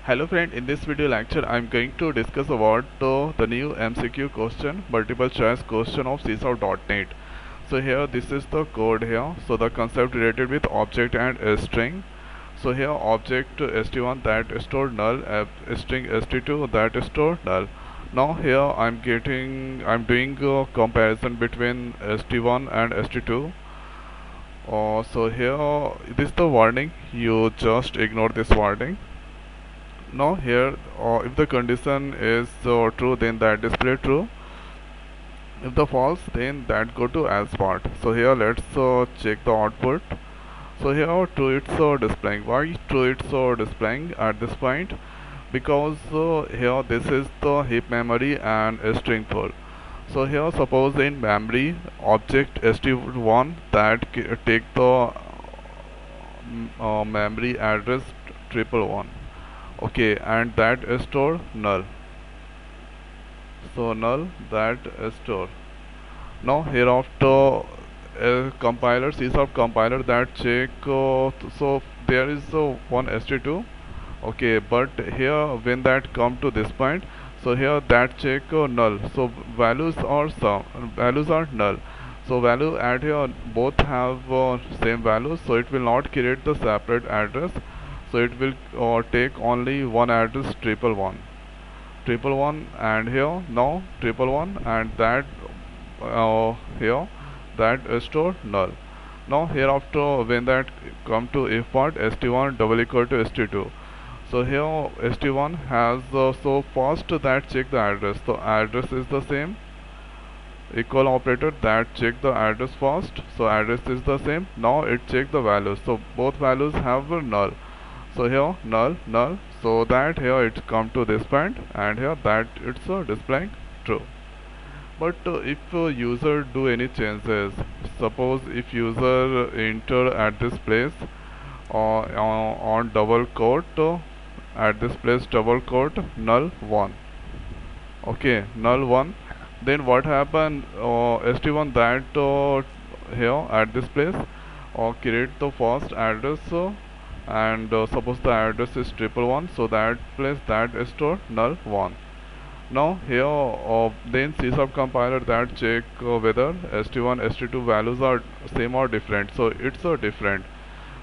Hello friend, in this video lecture I am going to discuss about the new MCQ question, multiple choice question of C#.NET. So here this is the code here. So the concept related with object and a string. So here object st1 that store null, string st2 that store null. Now here I'm doing a comparison between st1 and st2. So here this is the warning. You just ignore this warning. Now here if the condition is true, then that display true. If the false, then that go to else part. So here let's check the output. So here true it's displaying. Why true it's displaying at this point? Because here this is the heap memory and a string pool. So here suppose in memory object st1 that take the memory address 111. Okay, and that is store null. So null that is store. Now hereafter compiler C# compiler that check so there is one st2. Okay, but here when that come to this point, so here that check null. So values are null. So value at here both have same values, so it will not create the separate address. So it will take only one address 111 and here now 111 and that here that store null. Now hereafter when that come to if part st1 double equal to st2. So here st1 has so first that check the address. So address is the same, equal operator that check the address first. So address is the same. Now it check the values. So both values have a null. So here null null. So that here it come to this point and here that it's displaying true. But if user do any changes, suppose if user enter at this place on double quote at this place double quote null 1. Okay, null 1. Then what happen? st1 that here at this place create the first address and suppose the address is 111. So that place that is store null 1. Now here then C# compiler that check whether st1 st2 values are same or different. So it's different.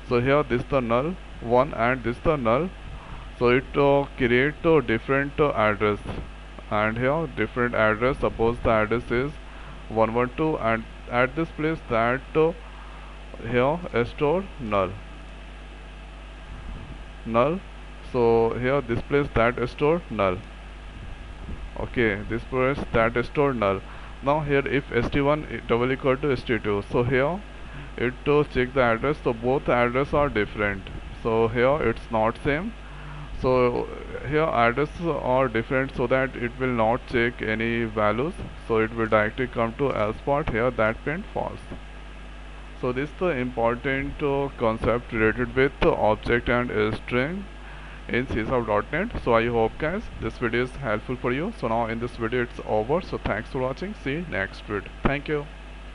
So here this the null 1 and this the null. So it create a different address and here different address. Suppose the address is 112 and at this place that here store null. So here this place that store null. Okay, this place that store null. Now here if st1 double equal to st2, so here it check the address. So both address are different. So here it's not same. So here address are different, so that it will not check any values. So it will directly come to else part. Here that print false. So this is the important concept related with object and string in C#.NET. So I hope guys this video is helpful for you. So now in this video it's over. So thanks for watching. See you next video. Thank you.